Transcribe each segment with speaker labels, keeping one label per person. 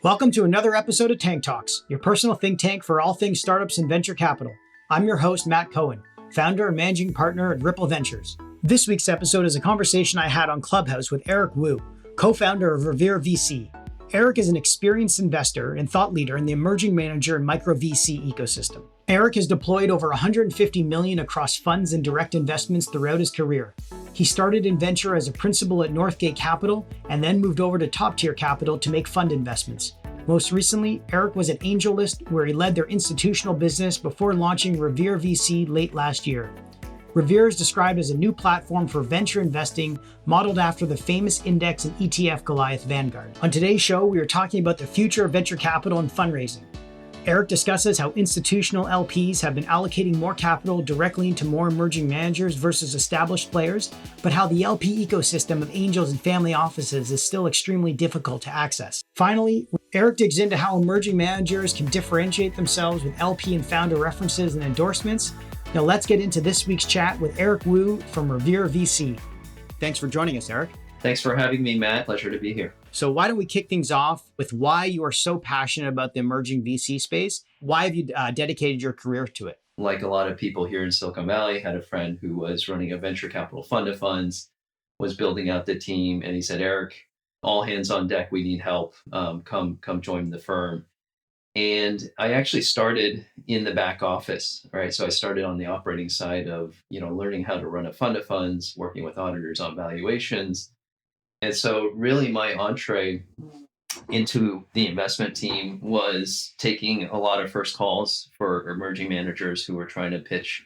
Speaker 1: Welcome to another episode of Tank Talks, your personal think tank for all things startups and venture capital. I'm your host, Matt Cohen, founder and managing partner at Ripple Ventures. This week's episode is a conversation I had on Clubhouse with Eric Wu, co-founder of Revere VC. Eric is an experienced investor and thought leader in the emerging manager and micro VC ecosystem. Eric has deployed over $150 million across funds and direct investments throughout his career. He started in venture as a principal at Northgate Capital and then moved over to Top Tier Capital to make fund investments. Most recently, Eric was at Angelist, where he led their institutional business before launching Revere VC late last year. Revere is described as a new platform for venture investing modeled after the famous index and ETF Goliath Vanguard. On today's show, we are talking about the future of venture capital and fundraising. Eric discusses how institutional LPs have been allocating more capital directly into more emerging managers versus established players, but how the LP ecosystem of angels and family offices is still extremely difficult to access. Finally, Eric digs into how emerging managers can differentiate themselves with LP and founder references and endorsements. Now let's get into this week's chat with Eric Wu from Revere VC. Thanks for joining us, Eric.
Speaker 2: Thanks for having me, Matt. Pleasure to be here.
Speaker 1: So why don't we kick things off with why you are so passionate about the emerging VC space? Why have you dedicated your career to it?
Speaker 2: Like a lot of people here in Silicon Valley, had a friend who was running a venture capital fund of funds, was building out the team, and he said, "Eric, all hands on deck. We need help. Come join the firm." And I actually started in the back office, right? So I started on the operating side of, learning how to run a fund of funds, working with auditors on valuations. And so really my entree into the investment team was taking a lot of first calls for emerging managers who were trying to pitch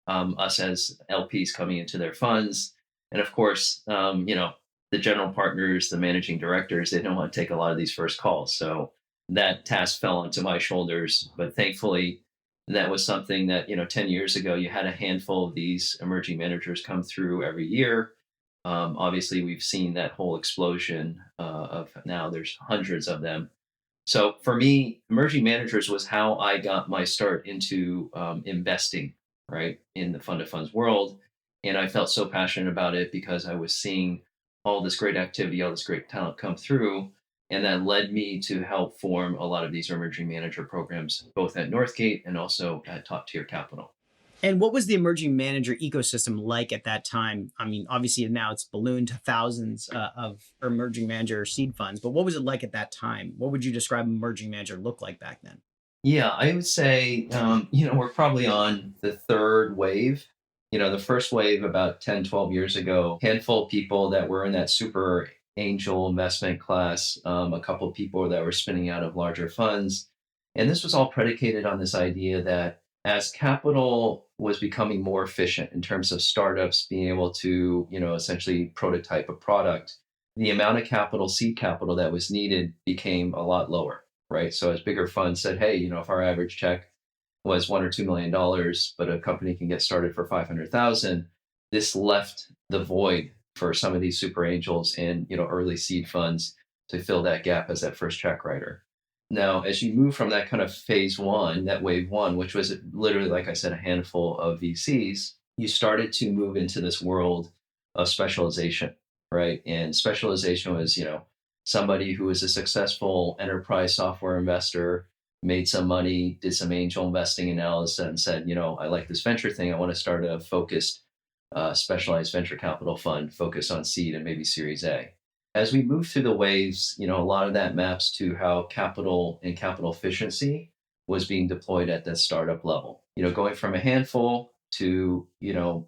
Speaker 2: us as LPs coming into their funds. And of course, the general partners, the managing directors, they don't want to take a lot of these first calls. So that task fell onto my shoulders. But thankfully, that was something that, 10 years ago, you had a handful of these emerging managers come through every year. Obviously, we've seen that whole explosion of now there's hundreds of them. So for me, emerging managers was how I got my start into investing, right, in the fund of funds world. And I felt so passionate about it because I was seeing all this great activity, all this great talent come through. And that led me to help form a lot of these emerging manager programs, both at Northgate and also at Top Tier Capital.
Speaker 1: And what was the emerging manager ecosystem like at that time? I mean, obviously now it's ballooned to thousands of emerging manager seed funds, but what was it like at that time? What would you describe emerging manager look like back then?
Speaker 2: Yeah, I would say, we're probably on the third wave. The first wave about 10, 12 years ago, handful of people that were in that super angel investment class, a couple of people that were spinning out of larger funds. And this was all predicated on this idea that as capital was becoming more efficient in terms of startups being able to, essentially prototype a product, the amount of capital, seed capital that was needed became a lot lower, right? So as bigger funds said, hey, if our average check was $1 or $2 million, but a company can get started for 500,000, this left the void for some of these super angels and, early seed funds to fill that gap as that first check writer. Now, as you move from that kind of phase one, that wave one, which was literally, like I said, a handful of VCs, you started to move into this world of specialization, right? And specialization was, somebody who was a successful enterprise software investor, made some money, did some angel investing analysis and said, I like this venture thing. I want to start a focused, specialized venture capital fund focused on seed and maybe Series A. As we move through the waves, a lot of that maps to how capital and capital efficiency was being deployed at that startup level. Going from a handful to,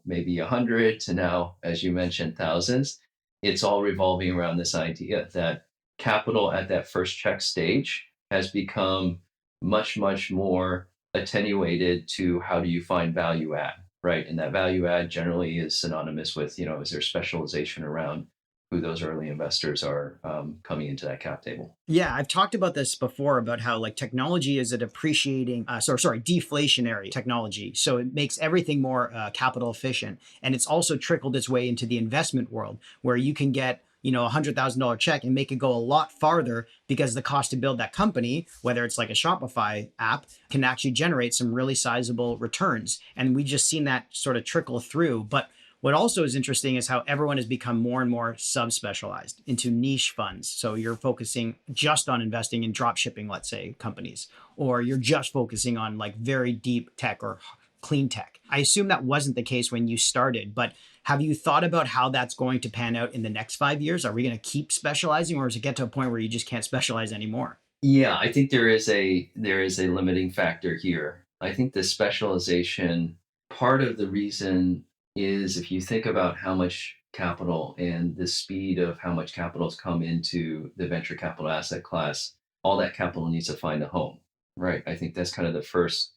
Speaker 2: maybe 100 to now, as you mentioned, thousands. It's all revolving around this idea that capital at that first check stage has become much, much more attenuated to how do you find value add, right? And that value add generally is synonymous with, is there specialization around who those early investors are coming into that cap table.
Speaker 1: Yeah, I've talked about this before about how technology is a deflationary technology. So it makes everything more capital efficient. And it's also trickled its way into the investment world where you can get $100,000 check and make it go a lot farther because the cost to build that company, whether it's like a Shopify app, can actually generate some really sizable returns. And we just seen that sort of trickle through. But What also is interesting is how everyone has become more and more subspecialized into niche funds. So you're focusing just on investing in drop shipping, let's say, companies, or you're just focusing on like very deep tech or clean tech. I assume that wasn't the case when you started, but have you thought about how that's going to pan out in the next 5 years? Are we going to keep specializing, or does it get to a point where you just can't specialize anymore?
Speaker 2: Yeah, I think there is a limiting factor here. I think the specialization, part of the reason is if you think about how much capital and the speed of how much capital has come into the venture capital asset class, all that capital needs to find a home, right? I think that's kind of the first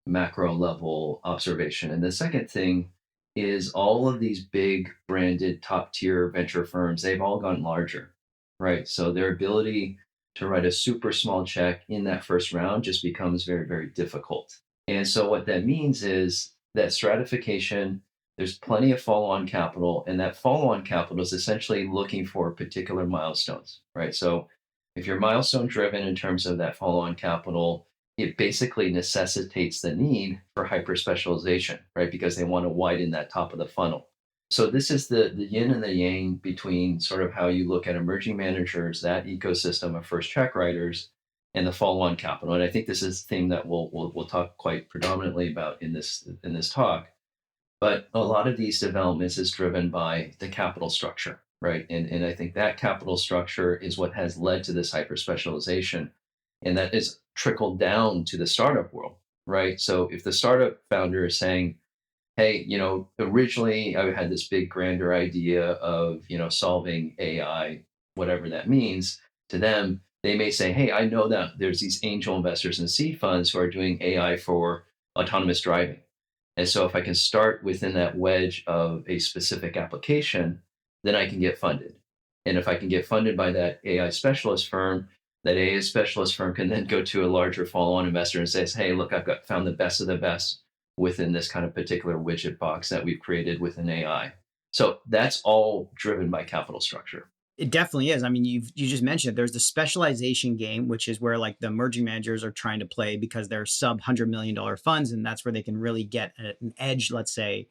Speaker 2: macro level observation. And the second thing is all of these big branded top tier venture firms, they've all gotten larger, right? So their ability to write a super small check in that first round just becomes very, very difficult. And so what that means is that stratification, there's plenty of follow-on capital, and that follow-on capital is essentially looking for particular milestones, right? So if you're milestone driven in terms of that follow-on capital, it basically necessitates the need for hyper specialization, right? Because they want to widen that top of the funnel. So this is the yin and the yang between sort of how you look at emerging managers, that ecosystem of first check writers, and the follow-on capital. And I think this is a theme that we'll talk quite predominantly about in this talk. But a lot of these developments is driven by the capital structure, right? And I think that capital structure is what has led to this hyper specialization, and that is trickled down to the startup world, right? So if the startup founder is saying, hey, originally I had this big grander idea of, solving AI, whatever that means to them, they may say, hey, I know that there's these angel investors and seed funds who are doing AI for autonomous driving. And so if I can start within that wedge of a specific application, then I can get funded. And if I can get funded by that AI specialist firm, that AI specialist firm can then go to a larger follow-on investor and says, hey, look, I've got found the best of the best within this kind of particular widget box that we've created within AI. So that's all driven by capital structure.
Speaker 1: It definitely is. I mean, you just mentioned it. There's the specialization game, which is where like the emerging managers are trying to play because they're sub $100 million funds, and that's where they can really get an edge, let's say,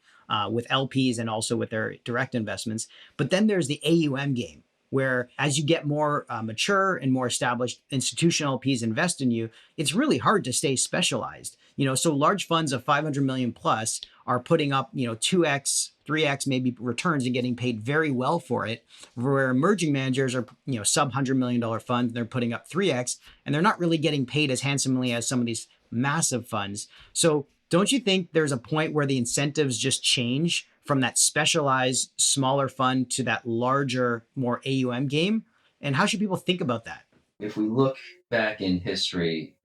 Speaker 1: with LPs and also with their direct investments. But then there's the AUM game, where as you get more mature and more established, institutional LPs invest in you, it's really hard to stay specialized. So large funds of 500 million plus are putting up 2x, 3x maybe returns and getting paid very well for it, where emerging managers are sub $100 million funds, they're putting up 3x, and they're not really getting paid as handsomely as some of these massive funds. So don't you think there's a point where the incentives just change from that specialized smaller fund to that larger, more AUM game? And how should people think about that?
Speaker 2: If we look back in history,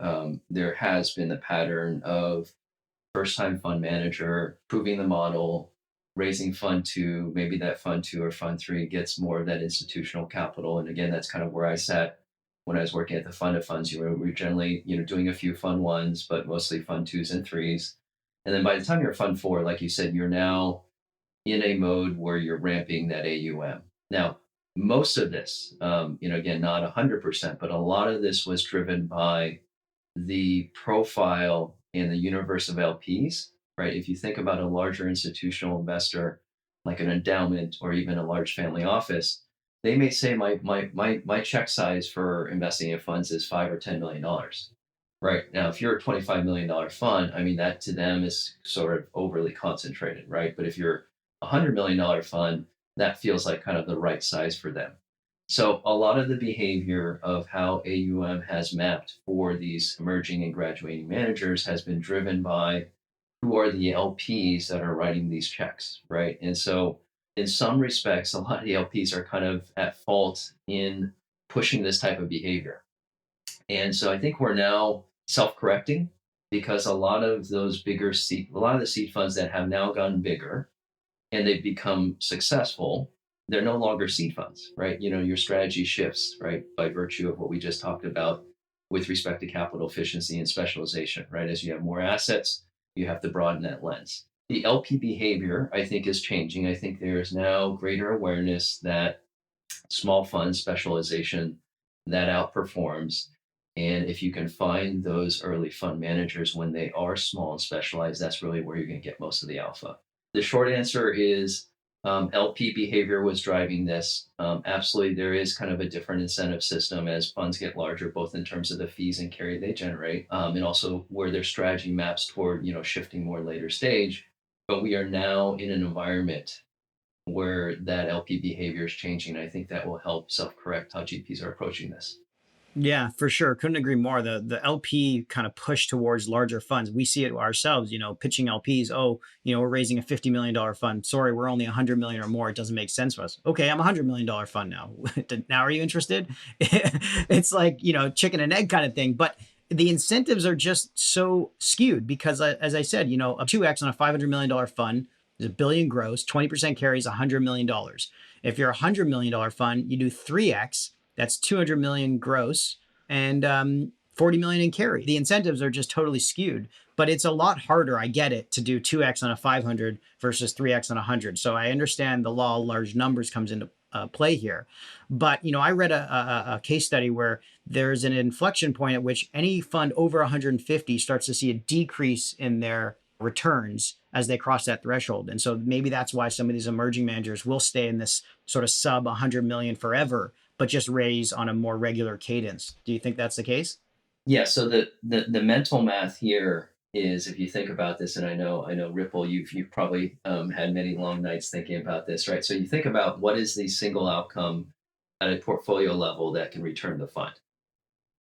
Speaker 2: there has been the pattern of first time fund manager proving the model, raising fund two, maybe that fund two or fund three gets more of that institutional capital. And again, that's kind of where I sat when I was working at the fund of funds. We were generally, doing a few fund ones, but mostly fund twos and threes. And then by the time you're fund four, like you said, you're now in a mode where you're ramping that AUM. Now, most of this, again, not 100%, but a lot of this was driven by the profile and the universe of LPs, right? If you think about a larger institutional investor, like an endowment or even a large family office, they may say my check size for investing in funds is $5 or $10 million. Right. Now, if you're a $25 million fund, I mean, that to them is sort of overly concentrated, right? But if you're a $100 million fund, that feels like kind of the right size for them. So a lot of the behavior of how AUM has mapped for these emerging and graduating managers has been driven by who are the LPs that are writing these checks, right? And so in some respects, a lot of the LPs are kind of at fault in pushing this type of behavior. And so I think we're now self-correcting because a lot of the seed funds that have now gotten bigger and they've become successful, they're no longer seed funds, right? Your strategy shifts, right, by virtue of what we just talked about with respect to capital efficiency and specialization, right? As you have more assets, you have to broaden that lens. The LP behavior, I think, is changing. I think there is now greater awareness that small fund specialization that outperforms. And if you can find those early fund managers when they are small and specialized, that's really where you're going to get most of the alpha. The short answer is LP behavior was driving this. Absolutely, there is kind of a different incentive system as funds get larger, both in terms of the fees and carry they generate, and also where their strategy maps toward shifting more later stage. But we are now in an environment where that LP behavior is changing. I think that will help self-correct how GPs are approaching this.
Speaker 1: Yeah, for sure. Couldn't agree more. The LP kind of push towards larger funds. We see it ourselves, pitching LPs. Oh, we're raising a $50 million fund. Sorry, we're only 100 million or more. It doesn't make sense for us. Okay, I'm $100 million fund now. Now are you interested? It's like, chicken and egg kind of thing. But the incentives are just so skewed because, as I said, a 2x on a $500 million fund is a billion gross, 20% carries $100 million. If you're a $100 million fund, you do 3x, that's 200 million gross and 40 million in carry. The incentives are just totally skewed, but it's a lot harder. I get it, to do 2x on a 500 versus 3x on a 100. So I understand the law of large numbers comes into play here. But, I read a case study where there's an inflection point at which any fund over 150 starts to see a decrease in their returns as they cross that threshold. And so maybe that's why some of these emerging managers will stay in this sort of sub 100 million forever, but just raise on a more regular cadence. Do you think that's the case?
Speaker 2: Yeah. So the mental math here is, if you think about this, and I know Ripple, you've probably had many long nights thinking about this, right? So you think about what is the single outcome at a portfolio level that can return the fund,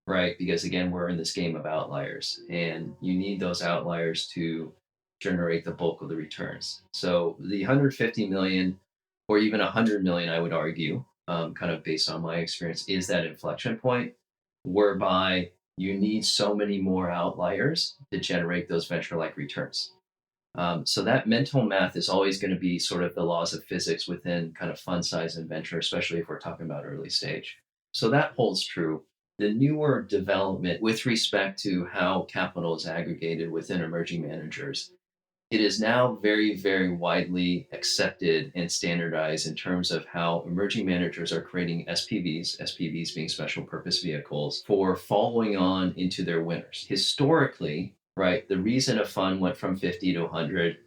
Speaker 2: right? Because again, we're in this game of outliers, and you need those outliers to generate the bulk of the returns. So the 150 million or even 100 million, I would argue, kind of based on my experience, is that inflection point whereby you need so many more outliers to generate those venture like returns. So that mental math is always going to be sort of the laws of physics within kind of fund size and venture, especially if we're talking about early stage. So that holds true. The newer development with respect to how capital is aggregated within emerging managers, it is now very, very widely accepted and standardized in terms of how emerging managers are creating SPVs being special purpose vehicles, for following on into their winners. Historically, right, the reason a fund went from 50 to 100,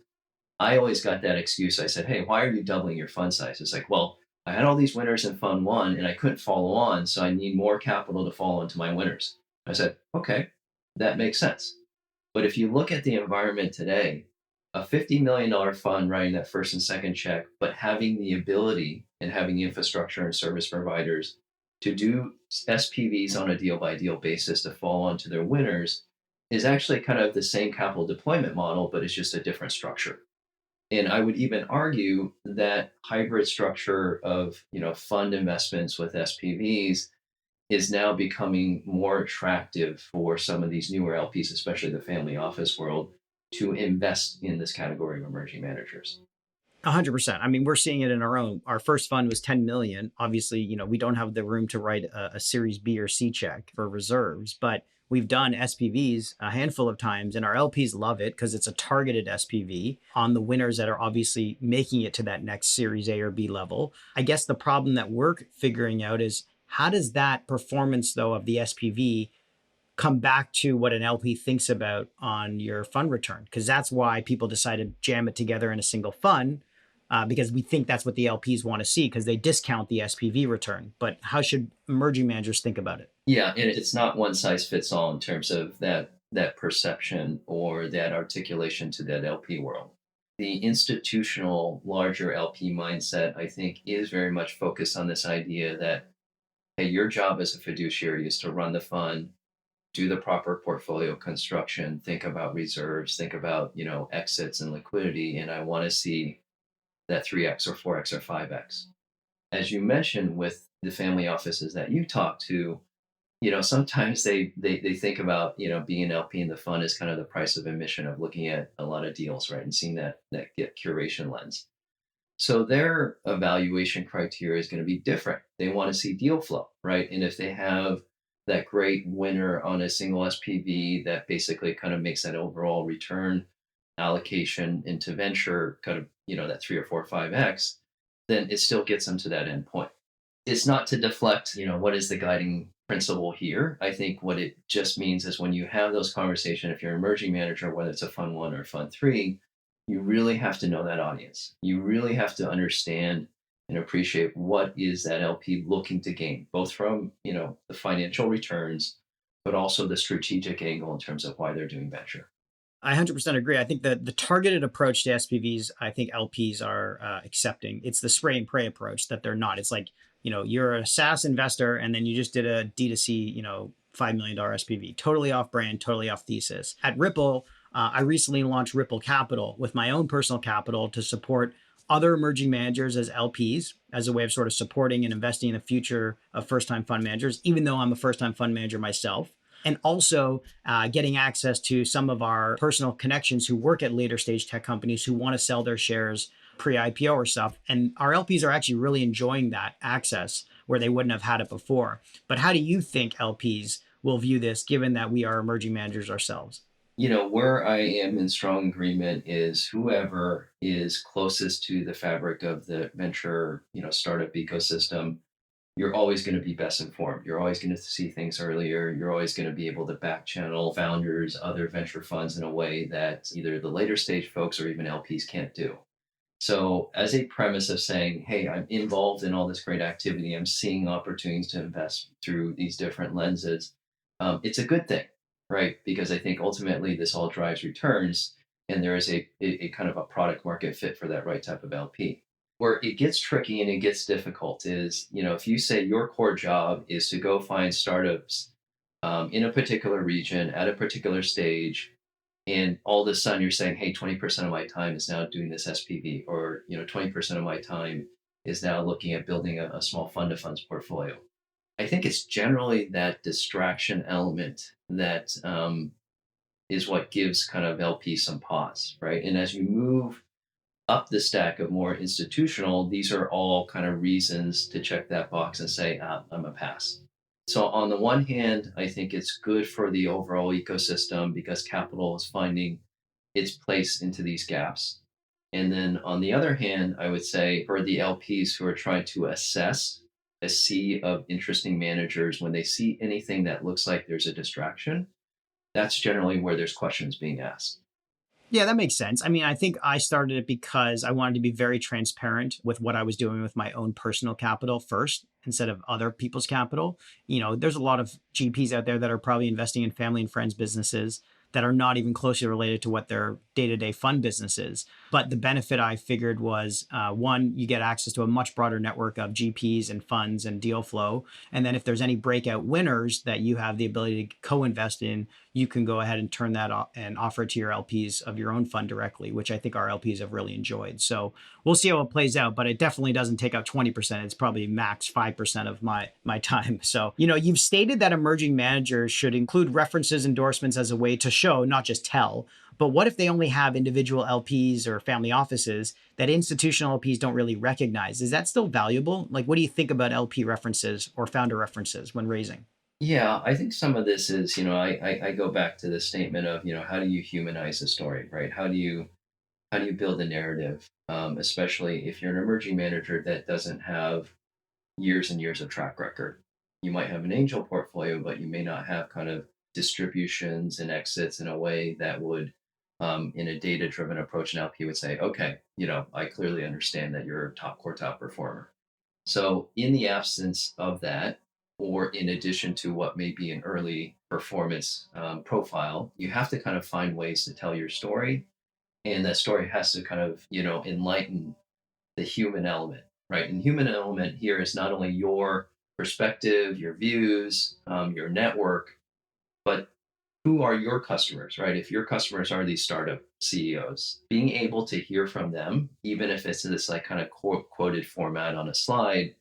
Speaker 2: I always got that excuse. I said, hey, why are you doubling your fund size? It's like, well, I had all these winners in fund one and I couldn't follow on, so I need more capital to follow into my winners. I said, okay, that makes sense. But if you look at the environment today, a $50 million fund writing that first and second check, but having the ability and having infrastructure and service providers to do SPVs on a deal by deal basis to fall onto their winners is actually kind of the same capital deployment model, but it's just a different structure. And I would even argue that hybrid structure of fund investments with SPVs is now becoming more attractive for some of these newer LPs, especially the family office world, to invest in this category of emerging managers.
Speaker 1: 100%. I mean, we're seeing it in our own. Our first fund was 10 million. Obviously, we don't have the room to write a series B or C check for reserves, but we've done SPVs a handful of times and our LPs love it because it's a targeted SPV on the winners that are obviously making it to that next series A or B level. I guess the problem that we're figuring out is, how does that performance though of the SPV come back to what an LP thinks about on your fund return? Because that's why people decide to jam it together in a single fund, because we think that's what the LPs want to see because they discount the SPV return. But how should emerging managers think about it?
Speaker 2: Yeah, and it's not one size fits all in terms of that perception or that articulation to that LP world. The institutional larger LP mindset, I think, is very much focused on this idea that, hey, your job as a fiduciary is to run the fund, do the proper portfolio construction, think about reserves, think about exits and liquidity, and I want to see that 3x or 4x or 5x. As you mentioned, with the family offices that you talk to, sometimes they think about being an LP in the fund as kind of the price of admission of looking at a lot of deals, right, and seeing that get curation lens. So their evaluation criteria is going to be different. They want to see deal flow, right? And if they have that great winner on a single SPV that basically kind of makes that overall return allocation into venture kind of, that 3 or 4 or 5x, then it still gets them to that end point. It's not to deflect, what is the guiding principle here. I think what it just means is when you have those conversations, if you're an emerging manager, whether it's a fund one or fund three, you really have to know that audience. You really have to understand and appreciate what is that LP looking to gain, both from, the financial returns, but also the strategic angle in terms of why they're doing venture.
Speaker 1: I 100% agree. I think the targeted approach to SPVs, I think LPs are accepting. It's the spray and pray approach that they're not. It's like, you're a SaaS investor and then you just did a D2C, $5 million SPV, totally off brand, totally off thesis. At Ripple, I recently launched Ripple Capital with my own personal capital to support other emerging managers as LPs as a way of sort of supporting and investing in the future of first time fund managers, even though I'm a first time fund manager myself. And also getting access to some of our personal connections who work at later stage tech companies who want to sell their shares pre-IPO or stuff. And our LPs are actually really enjoying that access where they wouldn't have had it before. But how do you think LPs will view this given that we are emerging managers ourselves?
Speaker 2: Where I am in strong agreement is whoever is closest to the fabric of the venture, startup ecosystem, you're always going to be best informed. You're always going to see things earlier. You're always going to be able to back channel founders, other venture funds in a way that either the later stage folks or even LPs can't do. So, as a premise of saying, hey, I'm involved in all this great activity, I'm seeing opportunities to invest through these different lenses, it's a good thing, right? Because I think ultimately this all drives returns and there is a kind of a product market fit for that right type of LP. Where it gets tricky and it gets difficult is, if you say your core job is to go find startups in a particular region at a particular stage, and all of a sudden you're saying, hey, 20% of my time is now doing this SPV, or 20% of my time is now looking at building a small fund of funds portfolio. I think it's generally that distraction element that is what gives kind of LP some pause, right? And as you move up the stack of more institutional, these are all kind of reasons to check that box and say, I'm a pass. So, on the one hand, I think it's good for the overall ecosystem because capital is finding its place into these gaps. And then on the other hand, I would say for the LPs who are trying to assess a sea of interesting managers, when they see anything that looks like there's a distraction, that's generally where there's questions being asked.
Speaker 1: Yeah, that makes sense. I mean, I think I started it because I wanted to be very transparent with what I was doing with my own personal capital first instead of other people's capital. There's a lot of GPs out there that are probably investing in family and friends businesses that are not even closely related to what their day-to-day fund business is. But the benefit I figured was one, you get access to a much broader network of GPs and funds and deal flow. And then if there's any breakout winners that you have the ability to co-invest in, you can go ahead and turn that off and offer it to your LPs of your own fund directly, which I think our LPs have really enjoyed. So we'll see how it plays out, but it definitely doesn't take up 20%. It's probably max 5% of my time. So, you've stated that emerging managers should include references, endorsements as a way to show, not just tell. But what if they only have individual LPs or family offices that institutional LPs don't really recognize? Is that still valuable? Like, what do you think about LP references or founder references when raising?
Speaker 2: Yeah, I think some of this is, I go back to the statement of, how do you humanize a story, right? How do you build a narrative, especially if you're an emerging manager that doesn't have years and years of track record. You might have an angel portfolio, but you may not have kind of distributions and exits in a way that would, in a data driven approach, an LP would say, okay, I clearly understand that you're a top quartile performer. So, in the absence of that, or in addition to what may be an early performance profile, you have to kind of find ways to tell your story. And that story has to kind of, enlighten the human element, right? And human element here is not only your perspective, your views, your network, but who are your customers, right? If your customers are these startup CEOs, being able to hear from them, even if it's this like kind of quoted format on a slide,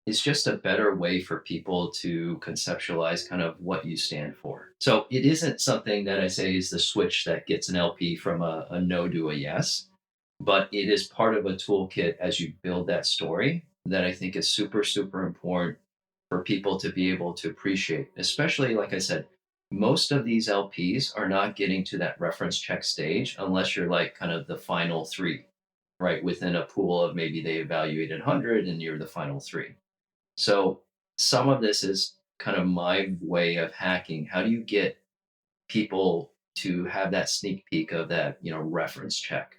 Speaker 2: is just a better way for people to conceptualize kind of what you stand for. So it isn't something that I say is the switch that gets an LP from a no to a yes, but it is part of a toolkit as you build that story that I think is super, super important for people to be able to appreciate, especially like I said, most of these LPs are not getting to that reference check stage unless you're like kind of the final three, right? Within a pool of maybe they evaluated 100 and you're the final three. So some of this is kind of my way of hacking. How do you get people to have that sneak peek of that, reference check?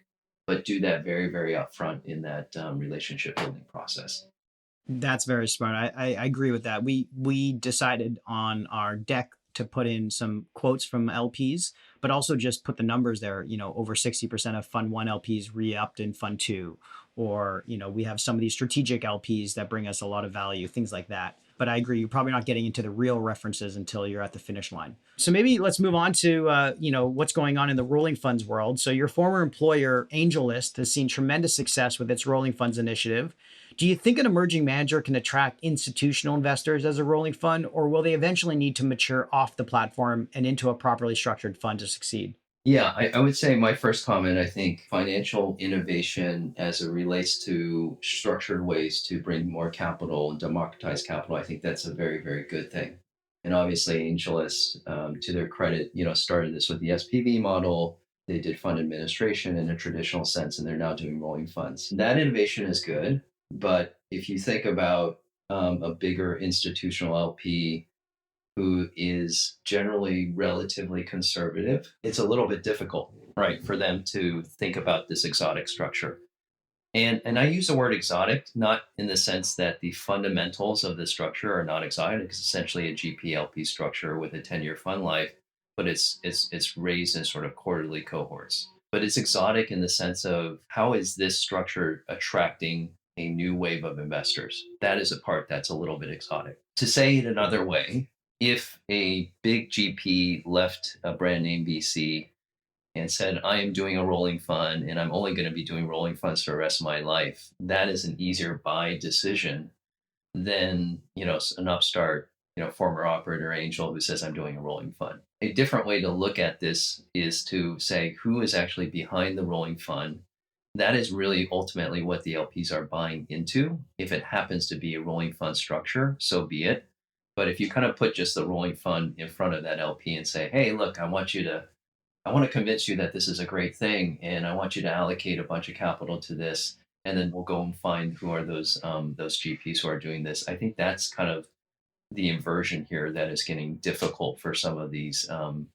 Speaker 2: but do that very, very upfront in that relationship building process.
Speaker 1: That's very smart. I agree with that. We decided on our deck to put in some quotes from LPs, but also just put the numbers there. Over 60% of Fund One LPs re-upped in Fund Two, or we have some of these strategic LPs that bring us a lot of value, things like that. But I agree, you're probably not getting into the real references until you're at the finish line. So maybe let's move on to what's going on in the rolling funds world. So your former employer, Angelist, has seen tremendous success with its rolling funds initiative. Do you think an emerging manager can attract institutional investors as a rolling fund, or will they eventually need to mature off the platform and into a properly structured fund to succeed?
Speaker 2: Yeah, I would say my first comment, I think financial innovation as it relates to structured ways to bring more capital and democratize capital, I think that's a very, very good thing. And obviously, Angelist, to their credit, started this with the SPV model. They did fund administration in a traditional sense, and they're now doing rolling funds. That innovation is good. But if you think about a bigger institutional LP who is generally relatively conservative, it's a little bit difficult, right, for them to think about this exotic structure. And I use the word exotic not in the sense that the fundamentals of the structure are not exotic. It's essentially a GPLP structure with a 10-year fund life, but it's raised in sort of quarterly cohorts. But it's exotic in the sense of how is this structure attracting a new wave of investors? That is a part that's a little bit exotic. To say it another way, if a big GP left a brand name VC and said, I am doing a rolling fund and I'm only going to be doing rolling funds for the rest of my life, that is an easier buy decision than, an upstart, former operator angel who says, I'm doing a rolling fund. A different way to look at this is to say, who is actually behind the rolling fund? That is really ultimately what the LPs are buying into. If it happens to be a rolling fund structure, so be it. But if you kind of put just the rolling fund in front of that LP and say, hey, look, I want to convince you that this is a great thing, and I want you to allocate a bunch of capital to this, and then we'll go and find who are those GPs who are doing this. I think that's kind of the inversion here that is getting difficult for some of these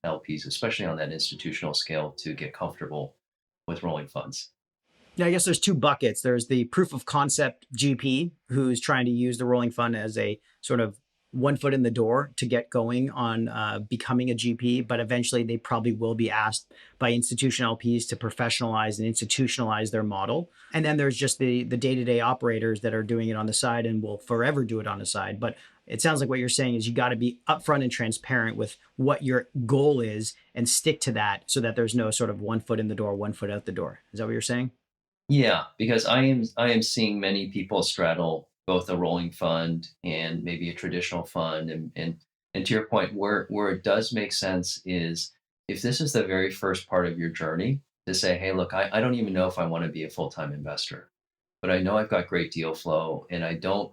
Speaker 2: LPs, especially on that institutional scale, to get comfortable with rolling funds.
Speaker 1: Yeah, I guess there's two buckets. There's the proof of concept GP who's trying to use the rolling fund as a sort of one foot in the door to get going on becoming a GP, but eventually they probably will be asked by institutional LPs to professionalize and institutionalize their model. And then there's just the day-to-day operators that are doing it on the side and will forever do it on the side. But it sounds like what you're saying is you got to be upfront and transparent with what your goal is and stick to that so that there's no sort of one foot in the door, one foot out the door. Is that what you're saying?
Speaker 2: Yeah, because I am seeing many people straddle both a rolling fund and maybe a traditional fund. And to your point, where it does make sense is if this is the very first part of your journey to say, hey, look, I don't even know if I want to be a full-time investor, but I know I've got great deal flow and I don't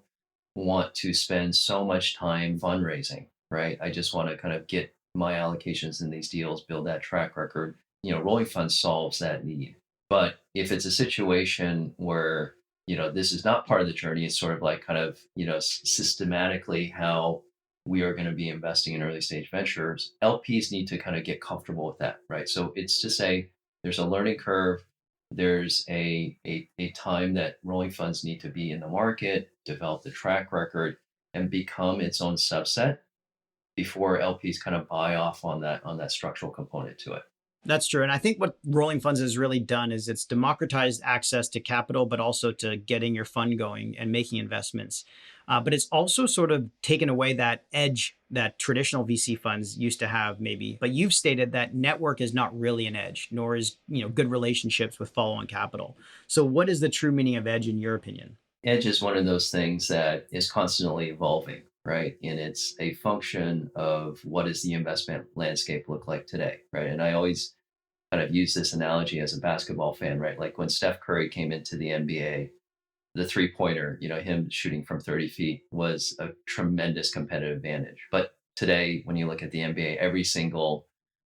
Speaker 2: want to spend so much time fundraising, right? I just want to kind of get my allocations in these deals, build that track record. Rolling fund solves that need. But if it's a situation where, this is not part of the journey, it's sort of like kind of, systematically how we are going to be investing in early stage ventures, LPs need to kind of get comfortable with that, right? So it's to say there's a learning curve, there's a time that rolling funds need to be in the market, develop the track record, and become its own subset before LPs kind of buy off on that structural component to it.
Speaker 1: That's true. And I think what Rolling Funds has really done is it's democratized access to capital, but also to getting your fund going and making investments. But it's also sort of taken away that edge that traditional VC funds used to have, maybe. But you've stated that network is not really an edge, nor is good relationships with follow-on capital. So what is the true meaning of edge in your opinion?
Speaker 2: Edge is one of those things that is constantly evolving, right? And it's a function of what does the investment landscape look like today, right? And I always kind of use this analogy as a basketball fan, right? Like when Steph Curry came into the NBA, the three-pointer, him shooting from 30 feet was a tremendous competitive advantage. But today, when you look at the NBA, every single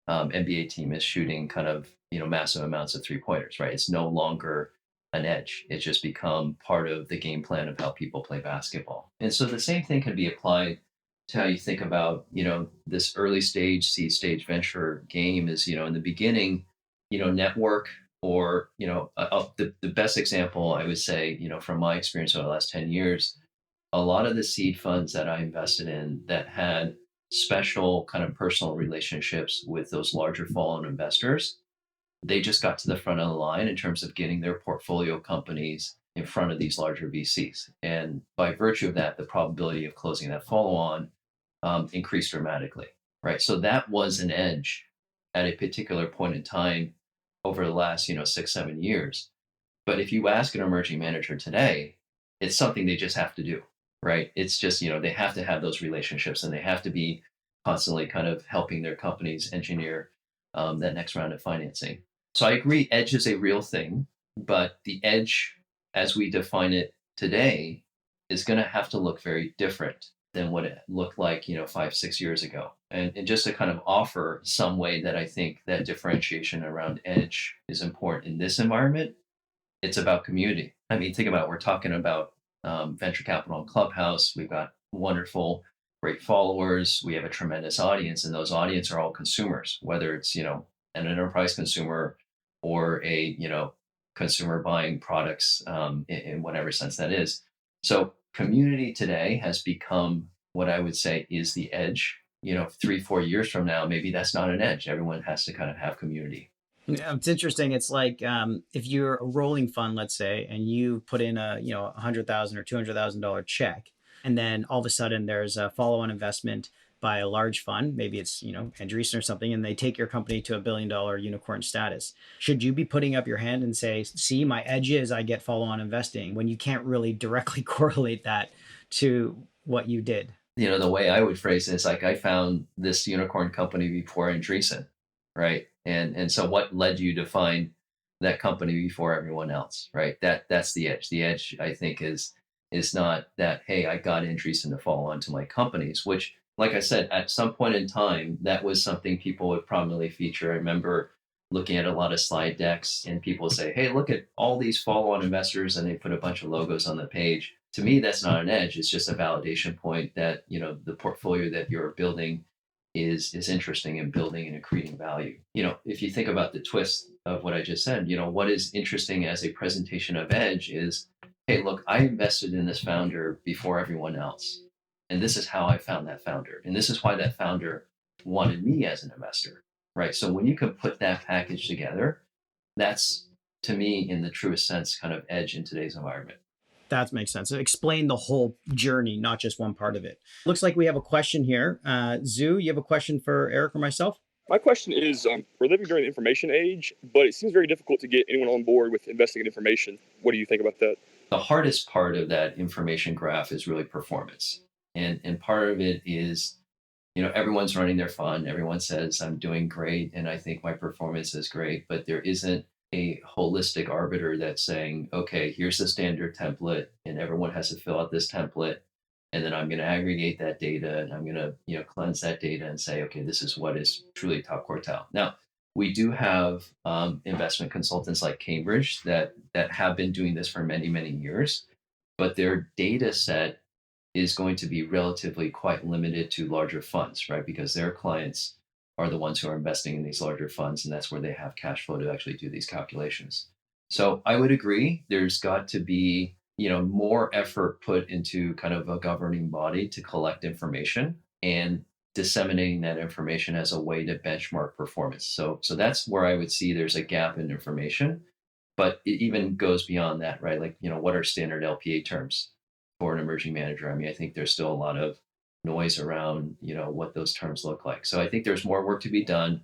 Speaker 2: NBA team is shooting kind of, massive amounts of three-pointers, right? It's no longer an edge. It's just become part of the game plan of how people play basketball. And so the same thing can be applied to how you think about, this early stage, seed stage venture game is, in the beginning, network or, the best example I would say, from my experience over the last 10 years, a lot of the seed funds that I invested in that had special kind of personal relationships with those larger fallen investors, they just got to the front of the line in terms of getting their portfolio companies in front of these larger VCs. And by virtue of that, the probability of closing that follow on increased dramatically, right? So that was an edge at a particular point in time over the last, 6, 7 years. But if you ask an emerging manager today, it's something they just have to do, right? It's just, they have to have those relationships and they have to be constantly kind of helping their companies engineer that next round of financing. So I agree, edge is a real thing, but the edge as we define it today is going to have to look very different than what it looked like, 5, 6 years ago. And just to kind of offer some way that I think that differentiation around edge is important in this environment, it's about community. I mean, think about it, we're talking about venture capital and Clubhouse. We've got wonderful, great followers. We have a tremendous audience, and those audience are all consumers, whether it's an enterprise consumer or a consumer buying products in whatever sense that is. So community today has become what I would say is the edge. 3, 4 years from now, maybe that's not an edge. Everyone has to kind of have community.
Speaker 1: Yeah, it's interesting. It's like if you're a rolling fund, let's say, and you put in a $100,000 or $200,000 check, and then all of a sudden there's a follow-on investment by a large fund, maybe it's Angelist or something, and they take your company to $1 billion unicorn status. Should you be putting up your hand and say, "See, my edge is I get follow-on investing," when you can't really directly correlate that to what you did?
Speaker 2: The way I would phrase it is like I found this unicorn company before Andreessen, right? And so what led you to find that company before everyone else, right? That's the edge. The edge I think is not that, hey, I got Andreessen to follow onto my companies, which, like I said, at some point in time, that was something people would prominently feature. I remember looking at a lot of slide decks and people say, hey, look at all these follow-on investors, and they put a bunch of logos on the page. To me, that's not an edge. It's just a validation point that the portfolio that you're building is interesting and building and accreting value. If you think about the twist of what I just said, what is interesting as a presentation of edge is, hey, look, I invested in this founder before everyone else, and this is how I found that founder, and this is why that founder wanted me as an investor, right? So when you can put that package together, that's, to me, in the truest sense, kind of edge in today's environment.
Speaker 1: That makes sense. Explain the whole journey, not just one part of it. Looks like we have a question here. Zoo, you have a question for Eric or myself?
Speaker 3: My question is, we're living during the information age, but it seems very difficult to get anyone on board with investing in information. What do you think about that?
Speaker 2: The hardest part of that information graph is really performance. And part of it is, everyone's running their fund. Everyone says, I'm doing great, and I think my performance is great, but there isn't a holistic arbiter that's saying, okay, here's the standard template, and everyone has to fill out this template. And then I'm going to aggregate that data, and I'm going to, cleanse that data and say, okay, this is what is truly top quartile. Now, we do have investment consultants like Cambridge that have been doing this for many, many years, but their data set is going to be relatively quite limited to larger funds, right? Because their clients are the ones who are investing in these larger funds, and that's where they have cash flow to actually do these calculations. So I would agree, there's got to be more effort put into kind of a governing body to collect information and disseminating that information as a way to benchmark performance. So that's where I would see there's a gap in information, but it even goes beyond that, right? Like, what are standard LPA terms for an emerging manager? I mean, I think there's still a lot of noise around, what those terms look like. So I think there's more work to be done.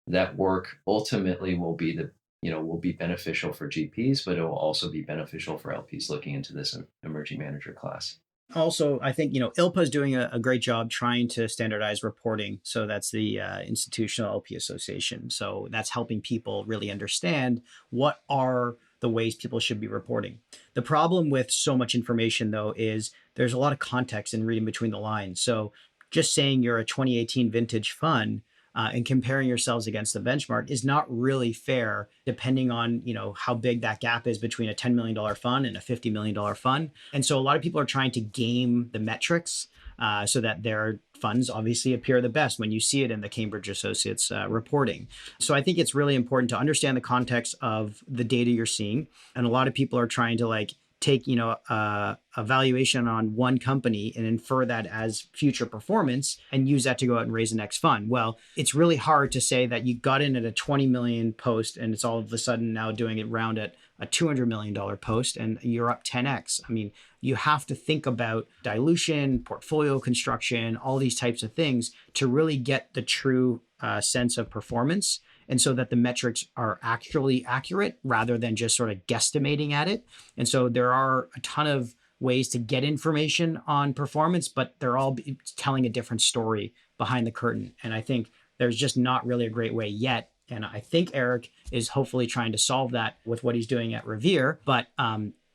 Speaker 2: That work ultimately will be will be beneficial for GPs, but it will also be beneficial for LPs looking into this emerging manager class.
Speaker 1: Also, I think, ILPA is doing a great job trying to standardize reporting. So that's the Institutional LP Association. So that's helping people really understand what are the ways people should be reporting. The problem with so much information, though, is there's a lot of context in reading between the lines. So just saying you're a 2018 vintage fund and comparing yourselves against the benchmark is not really fair, depending on how big that gap is between a $10 million fund and a $50 million fund. And so a lot of people are trying to game the metrics so that their funds obviously appear the best when you see it in the Cambridge Associates reporting. So I think it's really important to understand the context of the data you're seeing. And a lot of people are trying to take a valuation on one company and infer that as future performance and use that to go out and raise the next fund. Well, it's really hard to say that you got in at a 20 million post and it's all of a sudden now doing it round at a $200 million post and you're up 10x. I mean, you have to think about dilution, portfolio construction, all these types of things to really get the true sense of performance. And so that the metrics are actually accurate rather than just sort of guesstimating at it. And so there are a ton of ways to get information on performance, but they're all telling a different story behind the curtain. And I think there's just not really a great way yet. And I think Eric is hopefully trying to solve that with what he's doing at Revere. But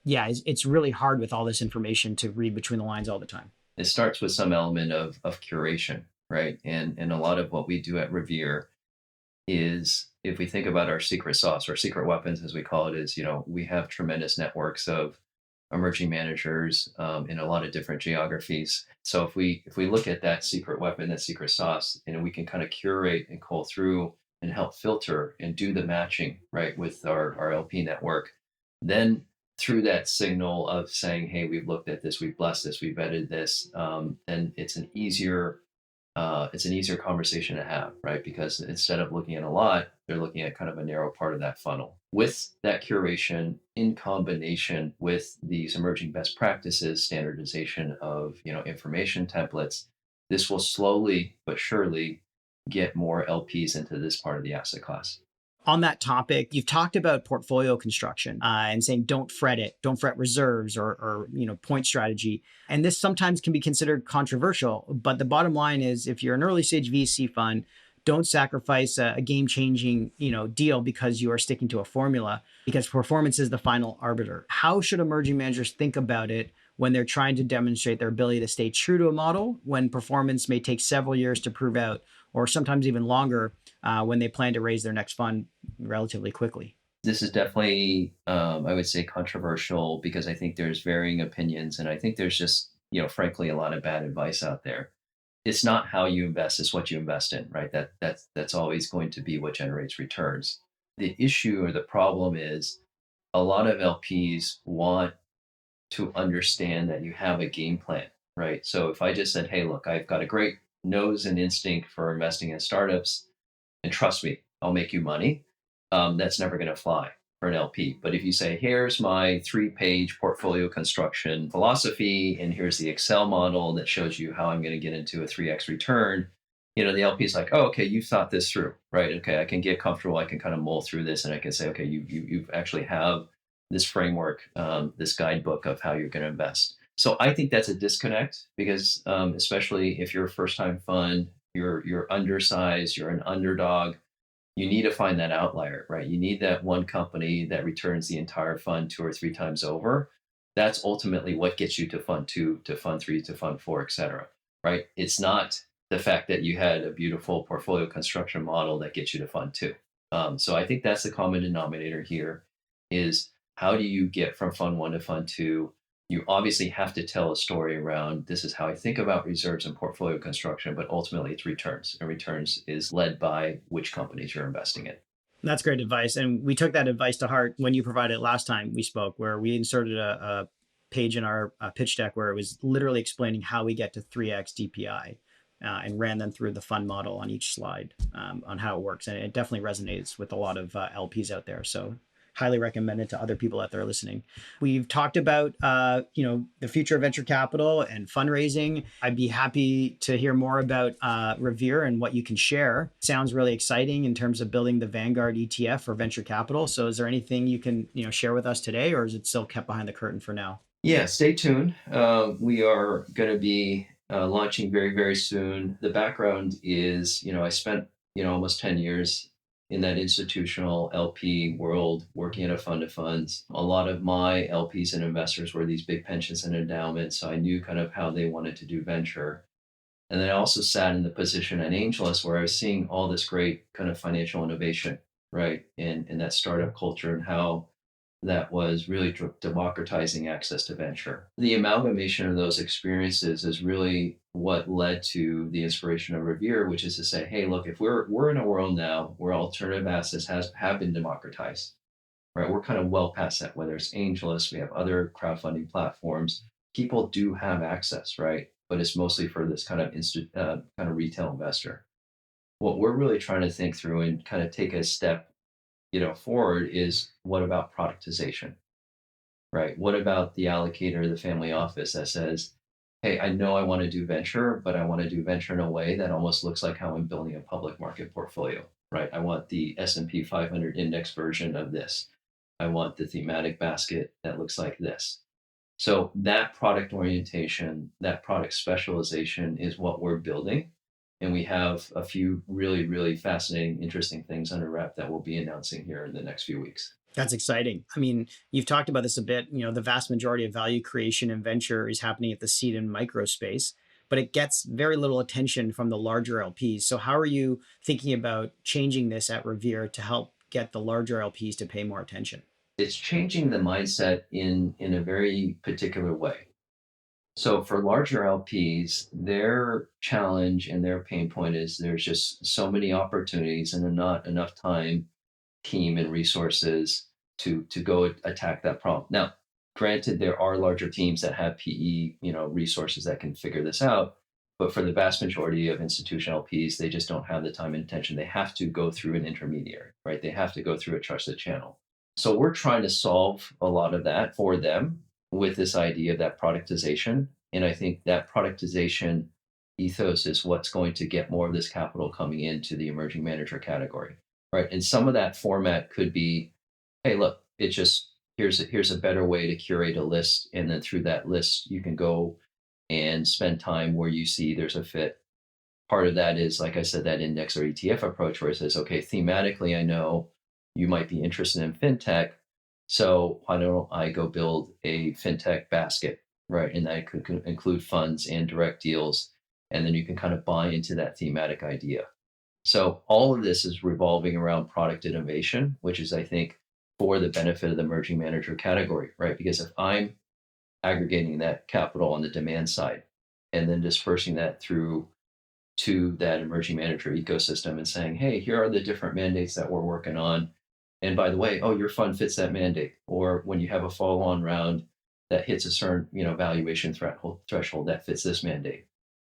Speaker 1: yeah, it's really hard with all this information to read between the lines all the time.
Speaker 2: It starts with some element of curation, right? And a lot of what we do at Revere is, if we think about our secret sauce or secret weapons, as we call it, is, we have tremendous networks of emerging managers in a lot of different geographies. So if we look at that secret weapon, that secret sauce, we can kind of curate and cull through and help filter and do the matching, right, with our LP network, then through that signal of saying, hey, we've looked at this, we've blessed this, we've vetted this, then it's an easier conversation to have, right? Because instead of looking at a lot, they're looking at kind of a narrow part of that funnel. With that curation in combination with these emerging best practices, standardization of, information templates, this will slowly but surely get more LPs into this part of the asset class.
Speaker 1: On that topic, you've talked about portfolio construction and saying don't fret reserves or point strategy. And this sometimes can be considered controversial. But the bottom line is, if you're an early stage VC fund, don't sacrifice a game-changing deal because you are sticking to a formula, because performance is the final arbiter. How should emerging managers think about it when they're trying to demonstrate their ability to stay true to a model when performance may take several years to prove out, or sometimes even longer when they plan to raise their next fund relatively quickly?
Speaker 2: This is definitely, I would say, controversial, because I think there's varying opinions, and I think there's just, frankly, a lot of bad advice out there. It's not how you invest, it's what you invest in, right? That's always going to be what generates returns. The issue or the problem is, a lot of LPs want to understand that you have a game plan, right? So if I just said, hey, look, I've got a great nose and instinct for investing in startups, and trust me, I'll make you money, that's never going to fly for an LP. But if you say, here's my 3-page portfolio construction philosophy, and here's the Excel model that shows you how I'm going to get into a 3x return, the LP is like, oh, okay, you've thought this through, right? Okay, I can get comfortable. I can kind of mull through this, and I can say, okay, you actually have this framework, this guidebook of how you're going to invest. So I think that's a disconnect, because especially if you're a first-time fund, you're undersized, you're an underdog, you need to find that outlier, right? You need that one company that returns the entire fund 2 or 3 times over. That's ultimately what gets you to fund 2, to fund 3, to fund 4, et cetera, right? It's not the fact that you had a beautiful portfolio construction model that gets you to fund 2. So I think that's the common denominator here, is how do you get from fund 1 to fund 2? You obviously have to tell a story around, this is how I think about reserves and portfolio construction, but ultimately it's returns. And returns is led by which companies you're investing in.
Speaker 1: That's great advice. And we took that advice to heart when you provided it last time we spoke, where we inserted a page in our pitch deck where it was literally explaining how we get to 3x DPI and ran them through the fund model on each slide on how it works. And it definitely resonates with a lot of LPs out there. So highly recommend it to other people out there listening. We've talked about, the future of venture capital and fundraising. I'd be happy to hear more about Revere and what you can share. Sounds really exciting in terms of building the Vanguard ETF for venture capital. So is there anything you can, share with us today, or is it still kept behind the curtain for now?
Speaker 2: Yeah, stay tuned. We are going to be launching very, very soon. The background is, I spent, almost 10 years in that institutional LP world, working at a fund of funds. A lot of my LPs and investors were these big pensions and endowments, so I knew kind of how they wanted to do venture. And then I also sat in the position at Angelist, where I was seeing all this great kind of financial innovation, right? And that startup culture, and how that was really democratizing access to venture. The amalgamation of those experiences is really what led to the inspiration of Revere, which is to say, hey, look, if we're in a world now where alternative assets have been democratized, right? We're kind of well past that. Whether it's Angelist, we have other crowdfunding platforms. People do have access, right? But it's mostly for this kind of kind of retail investor. What we're really trying to think through and kind of take a step, forward is what about productization, right? What about the allocator, the family office that says, hey, I know I want to do venture, but I want to do venture in a way that almost looks like how I'm building a public market portfolio, right? I want the S&P 500 index version of this. I want the thematic basket that looks like this. So that product orientation, that product specialization is what we're building. And we have a few really, really fascinating, interesting things under wrap that we'll be announcing here in the next few weeks.
Speaker 1: That's exciting. I mean, you've talked about this a bit. The vast majority of value creation and venture is happening at the seed and micro space, but it gets very little attention from the larger LPs. So how are you thinking about changing this at Revere to help get the larger LPs to pay more attention?
Speaker 2: It's changing the mindset in a very particular way. So for larger LPs, their challenge and their pain point is there's just so many opportunities and not enough time, team, and resources to go attack that problem. Now, granted, there are larger teams that have PE, resources that can figure this out. But for the vast majority of institutional LPs, they just don't have the time and attention. They have to go through an intermediary, right? They have to go through a trusted channel. So we're trying to solve a lot of that for them with this idea of that productization. And I think that productization ethos is what's going to get more of this capital coming into the emerging manager category, right? And some of that format could be, hey, look, it's just here's a better way to curate a list, and then through that list you can go and spend time where you see there's a fit. Part of that is, like I said, that index or ETF approach where it says, okay, thematically, I know you might be interested in fintech. So why don't I go build a fintech basket, right? And that could include funds and direct deals. And then you can kind of buy into that thematic idea. So all of this is revolving around product innovation, which is, I think, for the benefit of the emerging manager category, right? Because if I'm aggregating that capital on the demand side and then dispersing that through to that emerging manager ecosystem and saying, hey, here are the different mandates that we're working on. And by the way, oh, your fund fits that mandate. Or when you have a follow-on round that hits a certain, valuation threshold that fits this mandate.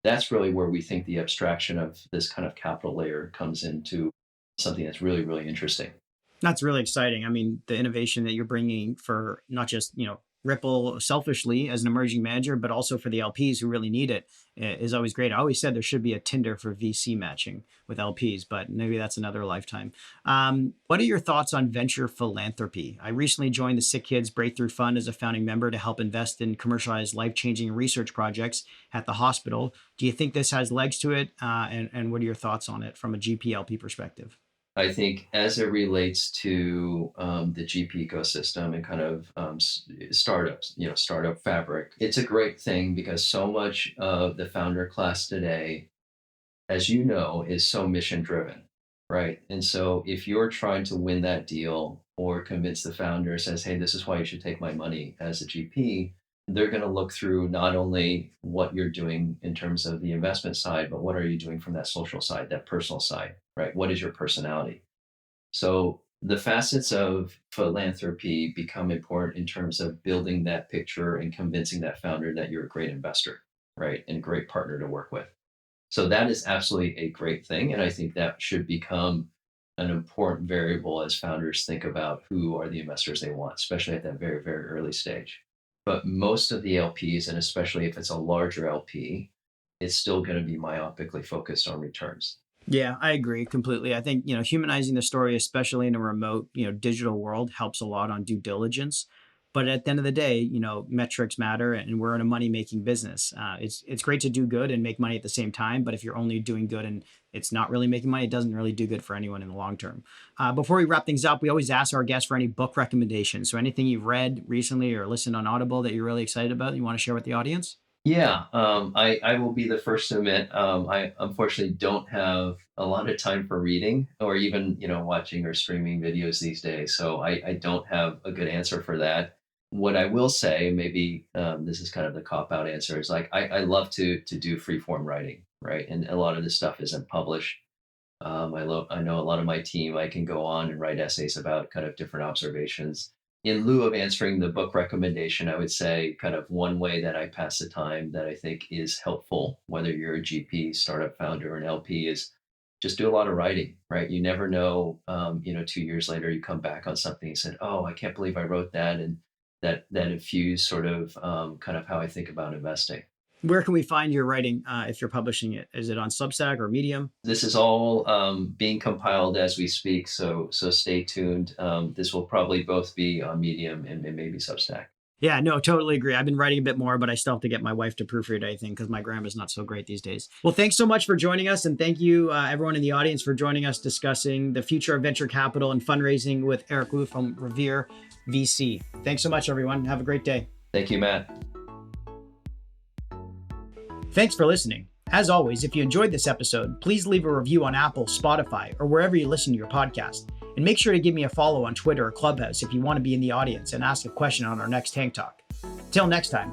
Speaker 2: That's really where we think the abstraction of this kind of capital layer comes into something that's really, really interesting.
Speaker 1: That's really exciting. I mean, the innovation that you're bringing for not just, Ripple selfishly as an emerging manager, but also for the LPs who really need it is always great. I always said there should be a Tinder for VC matching with LPs, but maybe that's another lifetime. What are your thoughts on venture philanthropy? I recently joined the Sick Kids Breakthrough Fund as a founding member to help invest in commercialized life-changing research projects at the hospital. Do you think this has legs to it? And what are your thoughts on it from a GP-LP perspective?
Speaker 2: I think as it relates to the GP ecosystem and kind of startups, startup fabric, it's a great thing because so much of the founder class today, as you know, is so mission driven, right? And so if you're trying to win that deal or convince the founder says, hey, this is why you should take my money as a GP, they're going to look through not only what you're doing in terms of the investment side, but what are you doing from that social side, that personal side, right? What is your personality? So the facets of philanthropy become important in terms of building that picture and convincing that founder that you're a great investor, right? And a great partner to work with. So that is absolutely a great thing. And I think that should become an important variable as founders think about who are the investors they want, especially at that very, very early stage. But most of the LPs, and especially if it's a larger LP, it's still going to be myopically focused on returns.
Speaker 1: Yeah, I agree completely. I think, humanizing the story, especially in a remote, digital world, helps a lot on due diligence. But at the end of the day, metrics matter, and we're in a money-making business. It's great to do good and make money at the same time, but if you're only doing good and it's not really making money, it doesn't really do good for anyone in the long term. Before we wrap things up, we always ask our guests for any book recommendations. So anything you've read recently or listened on Audible that you're really excited about, you want to share with the audience?
Speaker 2: Yeah, I will be the first to admit, I unfortunately don't have a lot of time for reading or even, watching or streaming videos these days. So I don't have a good answer for that. What I will say, maybe this is kind of the cop out answer, is like I love to do free form writing, right? And a lot of this stuff isn't published. I know a lot of my team. I can go on and write essays about kind of different observations. In lieu of answering the book recommendation, I would say kind of one way that I pass the time that I think is helpful, whether you're a GP, startup founder, or an LP, is just do a lot of writing, right? You never know. 2 years later, you come back on something and said, "Oh, I can't believe I wrote that," and that infused sort of kind of how I think about investing.
Speaker 1: Where can we find your writing if you're publishing it? Is it on Substack or Medium?
Speaker 2: This is all being compiled as we speak, so stay tuned. This will probably both be on Medium and maybe Substack.
Speaker 1: Yeah, no, totally agree. I've been writing a bit more, but I still have to get my wife to proofread, I think, because my grandma's not so great these days. Well, thanks so much for joining us. And thank you, everyone in the audience, for joining us discussing the future of venture capital and fundraising with Eric Wu from Revere VC. Thanks so much, everyone. Have a great day.
Speaker 2: Thank you, Matt.
Speaker 1: Thanks for listening. As always, if you enjoyed this episode, please leave a review on Apple, Spotify, or wherever you listen to your podcast. And make sure to give me a follow on Twitter or Clubhouse if you want to be in the audience and ask a question on our next Tank Talk. Till next time.